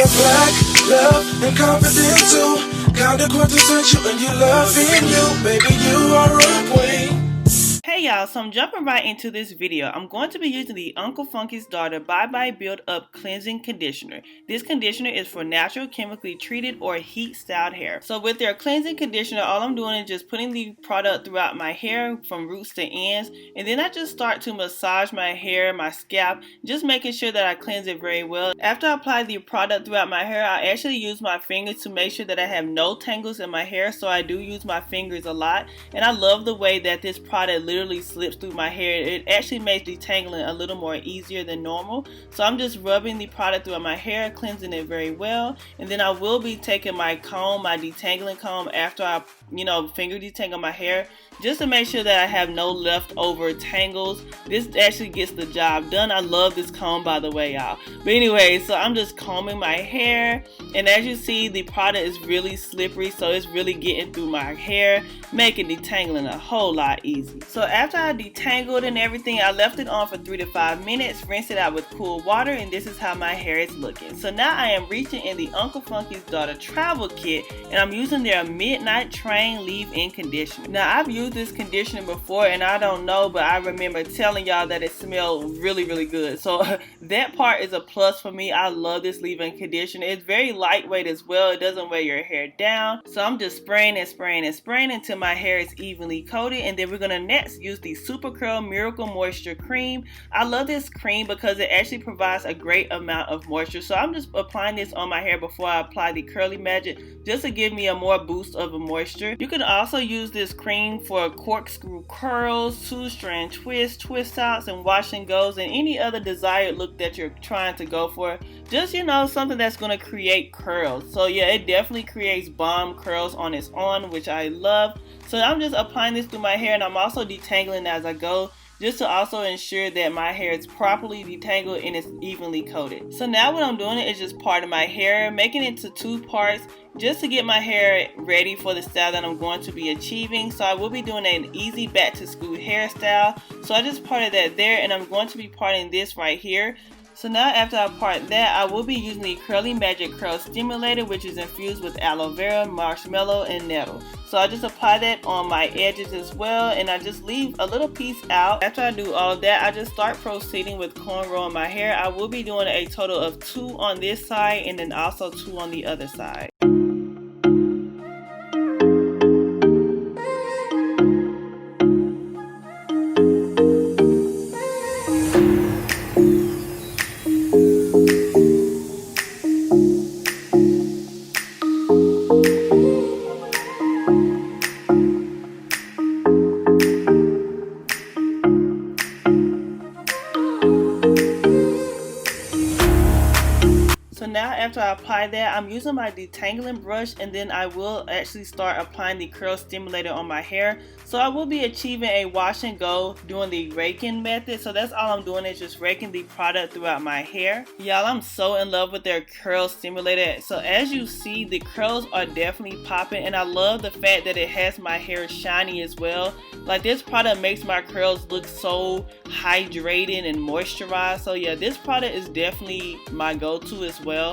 black, love, and confidence too. Kinda quintessential and you loving you. Baby, you are a queen. Hey y'all, so I'm jumping right into this video. I'm going to be using the Uncle Funky's Daughter Bye Buildup Cleansing Conditioner. This conditioner is for natural, chemically treated, or heat styled hair. So with their cleansing conditioner, all I'm doing is just putting the product throughout my hair from roots to ends, and then I just start to massage my hair, my scalp, just making sure that I cleanse it very well. After I apply the product throughout my hair, I actually use my fingers to make sure that I have no tangles in my hair, so I do use my fingers a lot, and I love the way that this product literally slips through my hair. It actually makes detangling a little more easier than normal. So I'm just rubbing the product through my hair, cleansing it very well, and then I will be taking my comb, my detangling comb, after I finger detangle my hair, just to make sure that I have no leftover tangles. This actually gets the job done. I love this comb, by the way, y'all. But anyway, so I'm just combing my hair, and as you see, the product is really slippery, so it's really getting through my hair, making detangling a whole lot easy. So after I detangled and everything, I left it on for 3 to 5 minutes, rinse it out with cool water, and this is how my hair is looking. So now I am reaching in the Uncle Funky's Daughter Travel Kit, and I'm using their Midnite Train Leave-In Conditioner. Now I've used this conditioner before, and I don't know, but I remember telling y'all that it smelled really good. So that part is a plus for me. I love this leave-in conditioner. It's very lightweight as well. It doesn't weigh your hair down. So I'm just spraying until my hair is evenly coated, and then we're gonna next use the Super Curl Miracle Moisture Cream. I love this cream because it actually provides a great amount of moisture. So I'm just applying this on my hair before I apply the Curly Magic, just to give me a more boost of moisture. You can also use this cream for corkscrew curls, two-strand twists, twist outs, and wash and goes, and any other desired look that you're trying to go for. Just, something that's going to create curls. So yeah, it definitely creates bomb curls on its own, which I love. So I'm just applying this through my hair, and I'm also detangling as I go, just to also ensure that my hair is properly detangled and it's evenly coated. So now what I'm doing is just parting my hair, making it into 2 parts, just to get my hair ready for the style that I'm going to be achieving. So I will be doing an easy back to school hairstyle. So I just parted that there, and I'm going to be parting this right here. So now after I part that, I will be using the Curly Magic Curl Stimulator, which is infused with aloe vera, marshmallow, and nettle. So I just apply that on my edges as well, and I just leave a little piece out. After I do all that, I just start proceeding with cornrow in my hair. I will be doing a total of 2 on this side, and then also 2 on the other side. Now after I apply that, I'm using my detangling brush, and then I will actually start applying the curl stimulator on my hair. So I will be achieving a wash and go doing the raking method. So that's all I'm doing, is just raking the product throughout my hair. Y'all, I'm so in love with their curl stimulator. So as you see, the curls are definitely popping, and I love the fact that it has my hair shiny as well. Like, this product makes my curls look so hydrated and moisturized. So yeah, this product is definitely my go-to as well.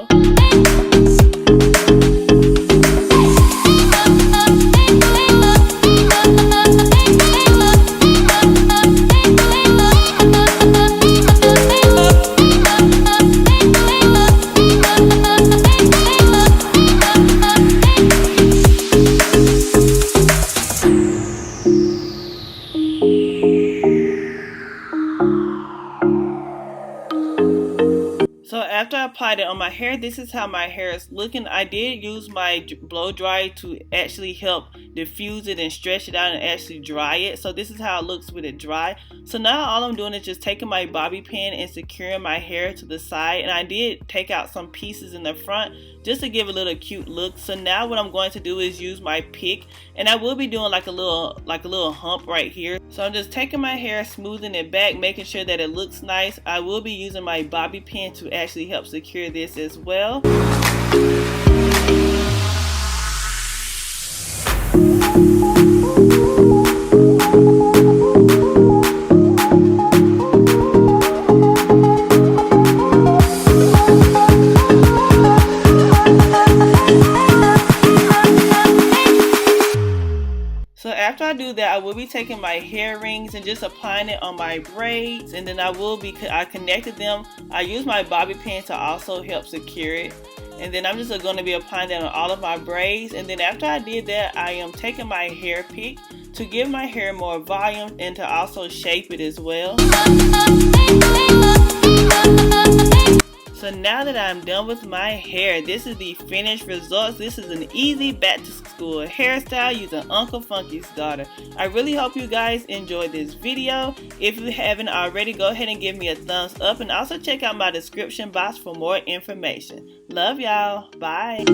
So after I applied it on my hair, this is how my hair is looking. I did use my blow dryer to actually help diffuse it and stretch it out and actually dry it. So this is how it looks with it dry. So now all I'm doing is just taking my bobby pin and securing my hair to the side. And I did take out some pieces in the front just to give a little cute look. So now what I'm going to do is use my pick, and I will be doing like a little hump right here. So I'm just taking my hair, smoothing it back, making sure that it looks nice. I will be using my bobby pin to actually help secure this as well. after I do that, I will be taking my hair rings and just applying it on my braids, and then I connected them. I use my bobby pin to also help secure it. And then I'm just going to be applying that on all of my braids. And then after I did that, I am taking my hair pick to give my hair more volume and to also shape it as well. So now that I'm done with my hair, this is the finished results. This is an easy back to school hairstyle using Uncle Funky's daughter. I really hope you guys enjoyed this video. If you haven't already, go ahead and give me a thumbs up and also check out my description box for more information. Love y'all. Bye.